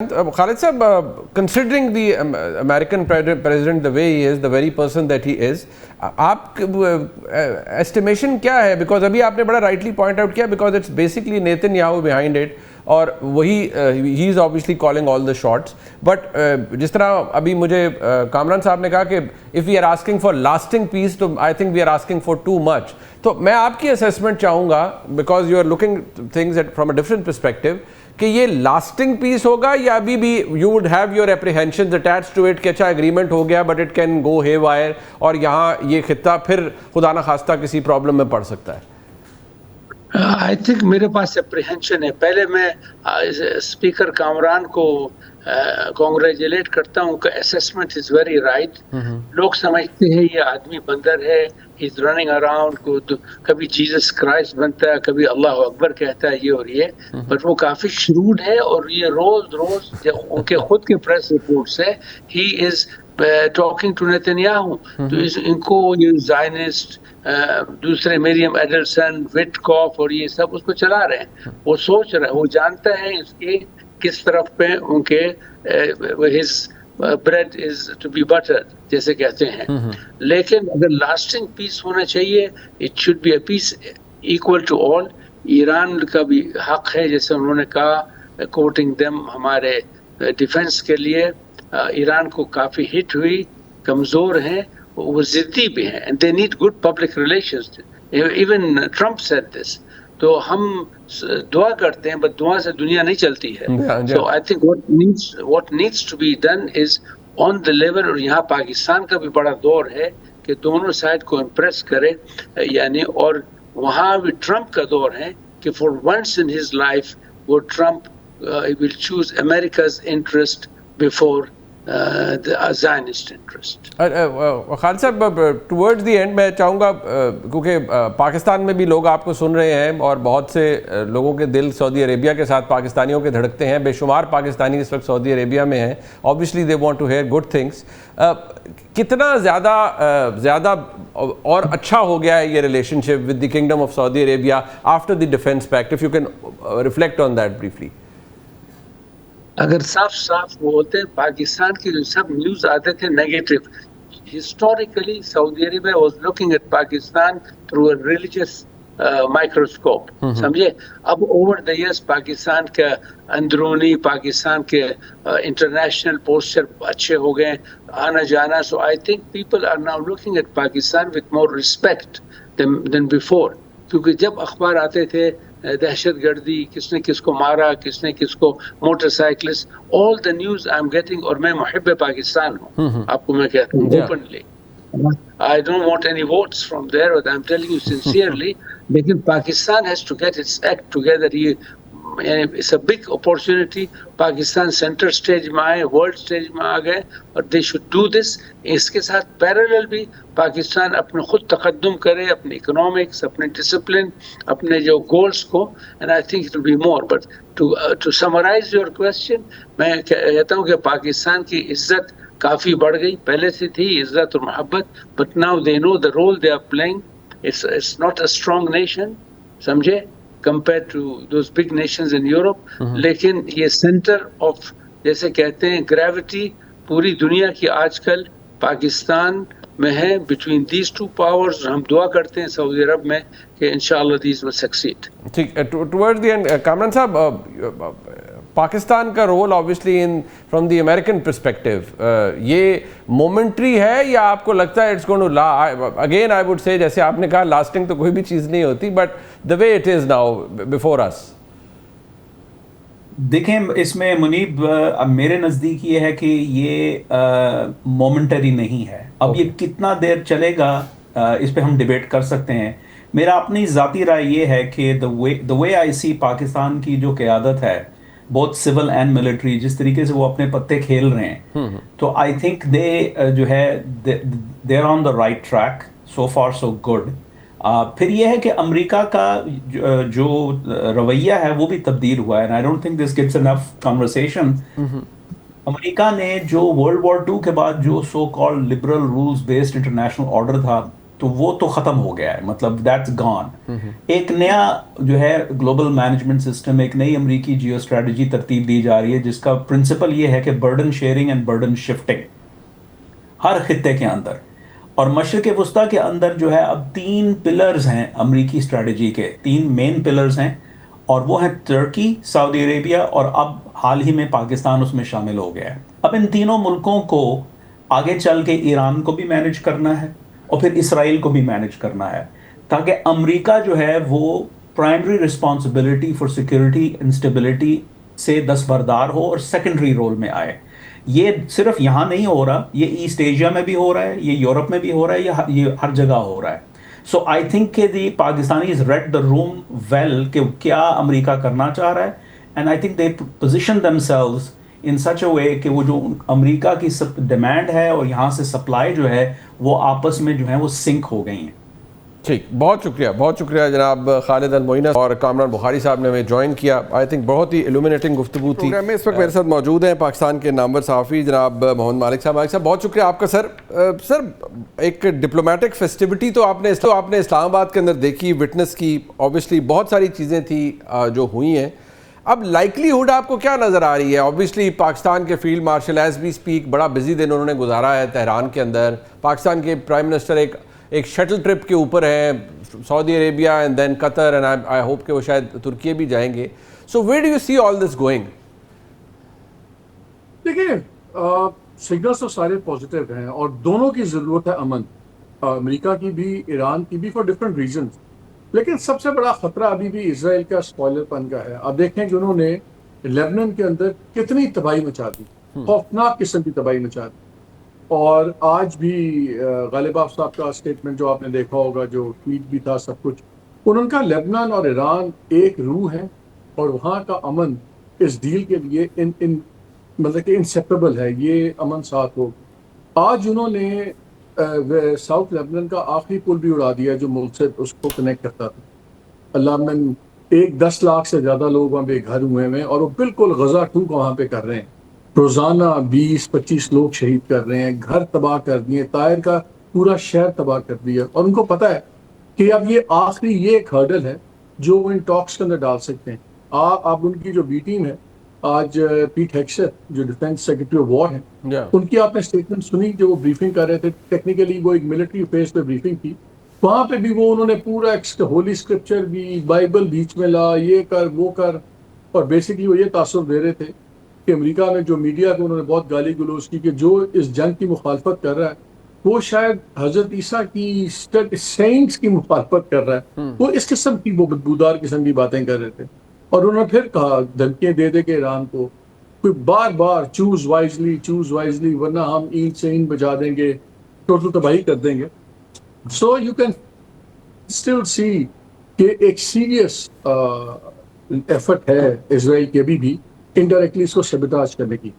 Khalid sahab, considering the American president the way he is, the very person that he is, آپ estimation کیا ہے؟ because ابھی آپ نے بڑا rightly point out کیا because it's basically Netanyahu behind it اور وہی he is obviously calling all the shots. But جس طرح ابھی مجھے کامران صاحب نے کہا کہ if we are asking for lasting peace تو I think we are asking for too much. تو میں آپ کی assessment چاہوں گا because you are looking things from a different perspective کہ یہ لاسٹنگ پیس ہوگا یا ابھی بھی you would have your apprehensions attach to it کہ اچھا ایگریمنٹ ہو گیا بٹ اٹ کین گو ہے وائر اور یہاں یہ خطہ پھر خدا نہ خواستہ کسی پرابلم میں پڑ سکتا ہے؟ آئی تھنک میرے پاس اپریہینشن ہے. پہلے میں اسپیکر کامران کو کانگریچولیٹ کرتا ہوں کہ اسیسمنٹ از ویری رائٹ. لوگ سمجھتے ہیں یہ آدمی بندر ہے, از رننگ اراؤنڈ, کو کبھی جیزس کرائسٹ بنتا ہے, کبھی اللہ اکبر کہتا ہے, یہ اور یہ. بٹ وہ کافی شروڈ ہے اور یہ روز روز ان کے خود کے پریس رپورٹ سے ہی از ٹاکنگ ٹو نیتنیاہو. تو ان کو یہ زائنسٹ دوسرے مریم ایڈلسن, وٹکاف اور یہ سب اس کو چلا رہے ہیں. وہ سوچ رہے, وہ جانتا ہے اس کے کس طرف پہ ان کے his bread is to be buttered جیسے کہتے ہیں. لیکن اگر لاسٹنگ پیس ہونا چاہیے it should be a peace equal to all. Iran کا بھی حق ہے جیسے انہوں نے کہا کوٹنگ them ہمارے ڈیفنس کے لیے. ایران کو کافی ہٹ ہوئی, کمزور ہیں, وہ ضدی بھی ہیں and they need good public relations. Even Trump said this. تو ہم دعا کرتے ہیں بٹ دعا سے دنیا نہیں چلتی ہے. So I think what needs to be done is on the level, اور یہاں پاکستان کا بھی بڑا دور ہے کہ دونوں سائڈ کو امپریس کرے یعنی. اور وہاں بھی ٹرمپ کا دور ہے کہ for once in his life وہ Trump will choose America's interest before the Zionist interest. خالد صاحب ٹورڈز دی اینڈ میں چاہوں گا کیونکہ پاکستان میں بھی لوگ آپ کو سن رہے ہیں اور بہت سے لوگوں کے دل سعودی عربیہ کے ساتھ پاکستانیوں کے دھڑکتے ہیں. بے شمار پاکستانی اس وقت سعودی عربیہ میں ہیں. obviously they want to hear good things. کتنا زیادہ اور اچھا ہو گیا ہے یہ relation ship with the kingdom of Saudi Arabia after the defence packet, if you can reflect on that briefly. اگر صاف وہ ہوتے, پاکستان کی جو سب نیوز آتے تھے negative, historically Saudi Arabia was looking at Pakistan through a religious microscope, سمجھے. اب اوور دا ایئرس پاکستان کا اندرونی, پاکستان کے انٹرنیشنل پوسچر اچھے ہو گئے, آنا جانا. So I think people are now looking at Pakistan with more respect then before. کیونکہ جب اخبار آتے تھے دہشت گردی, کس نے کس کو مارا, کس نے کس کو, motorcyclist, all the news I am getting. اور میں محب پاکستان ہوں, آپ کو میں کہتا ہوں openly. I don't want any votes from there, but I'm telling you sincerely. لیکن Pakistan has to get its act together. It's a big opportunity. Pakistan centre stage میں آئے, ورلڈ سٹیج میں آ گئے, اور they should do this. اس کے ساتھ parallel بھی پاکستان اپنے خود تقدم کرے, اپنے اکنامکس, اپنے ڈسپلن, اپنے جو گولز کو. And I think it will be more. But to summarize your question, میں کہتا ہوں کہ پاکستان کی عزت کافی بڑھ گئی. پہلے سے تھی عزت اور محبت, but now they know the role they are playing. It's not a strong nation, سمجھے, compared to those big nations in Europe. لیکن یہ سینٹر آف جیسے کہتے ہیں گریوٹی پوری دنیا کی آج کل پاکستان میں ہے, between these two powers. ہم دعا کرتے ہیں سعودی عرب میں کہ انشاءاللہ these will succeed. ٹھیک, towards the end Kamran sahab, Pakistan کا role obviously from the American perspective یہ مومنٹری ہے یا آپ کو لگتا ہے it's going to again I would say جیسے آپ نے کہا لاسٹنگ تو کوئی بھی چیز نہیں ہوتی, but the way it is now before us. دیکھیں اس میں منیب میرے نزدیک یہ ہے کہ یہ مومنٹری نہیں ہے. اب یہ کتنا دیر چلے گا اس پہ ہم ڈیبیٹ کر سکتے ہیں. میرا اپنی ذاتی رائے یہ ہے کہ the way I see Pakistan کی جو قیادت ہے بہت سول اینڈ ملٹری, جس طریقے سے وہ اپنے پتے کھیل رہے ہیں, تو آئی تھنک دے جو ہے they are on the right track. So far so good. پھر یہ ہے کہ امریکہ کا جو رویہ ہے وہ بھی تبدیل ہوا ہے, and I don't think this gets enough conversation. امریکہ نے جو ورلڈ وار 2 کے بعد جو so called liberal rules based international order تھا تو وہ تو ختم ہو گیا ہے, مطلب دیٹس گون. ایک نیا جو ہے گلوبل مینجمنٹ سسٹم, ایک نئی امریکی جیو اسٹریٹجی ترتیب دی جا رہی ہے جس کا پرنسپل یہ ہے کہ burden sharing and burden shifting ہر خطے کے اندر. اور مشرق وسطیٰ کے اندر جو ہے اب 3 پلرز ہیں امریکی اسٹریٹجی کے, 3 مین پلرز ہیں, اور وہ ہیں ترکی, سعودی عربیہ, اور اب حال ہی میں پاکستان اس میں شامل ہو گیا ہے. اب ان تینوں ملکوں کو آگے چل کے ایران کو بھی مینیج کرنا ہے اور پھر اسرائیل کو بھی مینیج کرنا ہے, تاکہ امریکہ جو ہے وہ primary responsibility for security instability سے دستبردار ہو اور سیکنڈری رول میں آئے. یہ صرف یہاں نہیں ہو رہا, یہ ایسٹ ایشیا میں بھی ہو رہا ہے, یہ یورپ میں بھی ہو رہا ہے, یہ ہر جگہ ہو رہا ہے. سو آئی تھنک کہ the Pakistanis read the room well کہ کیا امریکہ کرنا چاہ رہا ہے, and I think they position themselves in such a way کہ وہ جو امریکہ کی ڈیمانڈ ہے اور یہاں سے سپلائی جو ہے وہ آپس میں جو ہے وہ سنک ہو گئی ہیں. ٹھیک, بہت شکریہ جناب خالد المعینہ اور کامران بخاری صاحب نے ہمیں جوائن کیا. آئی تھنک بہت ہی ایلومینیٹنگ گفتگو تھی. پروگرام میں اس وقت میرے ساتھ موجود ہیں پاکستان کے نامور صحافی جناب محمد مالک صاحب. مالک صاحب بہت شکریہ آپ کا. سر ایک ڈپلومیٹک فیسٹیوٹی تو آپ نے اسلام آباد کے اندر دیکھی, وٹنس کی, اوبیسلی بہت ساری چیزیں تھیں جو ہوئی ہیں. اب لائکلی ہوڈ آپ کو کیا نظر آ رہی ہے؟ اوبیسلی پاکستان کے field marshal as we speak بڑا بزی دن انہوں نے گزارا ہے تہران کے اندر. پاکستان کے پرائم منسٹر ایک شٹل ٹرپ کے اوپر ہے Saudi Arabia and then Qatar, and I hope کہ وہ شاید ترکی بھی جائیں گے. So where do you see all this going? دیکھیں سگنلس تو سارے پازیٹیو ہیں اور دونوں کی ضرورت ہے امن, امریکہ کی بھی ایران کی بھی, فار ڈفرینٹ ریزنس. لیکن سب سے بڑا خطرہ ابھی بھی اسرائیل کا اسپوائلر پن کا ہے. اب دیکھیں کہ انہوں نے لیبنان کے اندر کتنی تباہی مچا دی, خوفناک قسم کی تباہی مچا دی. اور آج بھی غالب آف صاحب کا اسٹیٹمنٹ جو آپ نے دیکھا ہوگا, جو ٹویٹ بھی تھا, سب کچھ ان کا لیبنان اور ایران ایک روح ہے اور وہاں کا امن اس ڈیل کے لیے مطلب کہ انسیپریبل ہے, یہ امن ساتھ ہو. آج انہوں نے ساؤتھ لیبنان کا آخری پل بھی اڑا دیا جو ملک سے اس کو کنیکٹ کرتا تھا. اللہ من 10 لاکھ سے زیادہ لوگ وہاں پہ گھر ہوئے ہیں اور وہ بالکل غزہ 2 کا وہاں پہ کر رہے ہیں. روزانہ 20-25 لوگ شہید کر رہے ہیں, گھر تباہ کر دیے, طائر کا پورا شہر تباہ کر دیا. اور ان کو پتہ ہے کہ اب یہ آخری ایک ہرڈل ہے جو وہ ان ٹاکس کے اندر ڈال سکتے ہیں. آپ ان کی جو بی ٹیم ہے آج, پیٹ ہیکسٹ جو ڈیفینس سیکرٹری آف وار ہیں, ان کی آپ نے اسٹیٹمنٹ سنی جو وہ بریفنگ کر رہے تھے. ٹیکنیکلی وہ ایک ملٹری فیس پہ بریفنگ تھی, وہاں پہ بھی وہ انہوں نے پورا ہولی اسکرپچر بھی, بائبل بیچ میں لا, یہ کر وہ کر, اور بیسکلی وہ یہ تاثر دے رہے تھے کہ امریکہ میں جو میڈیا کو انہوں نے بہت گالی گلوز کی کہ جو اس جنگ کی مخالفت کر رہا ہے وہ شاید حضرت عیسیٰ کی سینٹس کی مخالفت کر رہا ہے. وہ اس قسم کی وہ بدبودار قسم کی باتیں کر رہے تھے. اور انہوں نے پھر کہا دھمکیاں دے دے کے ایران کو کوئی بار بار چوز وائزلی ورنہ ہم اینٹ سے اینٹ بجا دیں گے, ٹوٹل تباہی کر دیں گے. So you can still see کہ ایک سیریس ایفرٹ ہے اسرائیل کے بھی انڈائریکٹلی اس کو سیبوٹاج کرنے کی.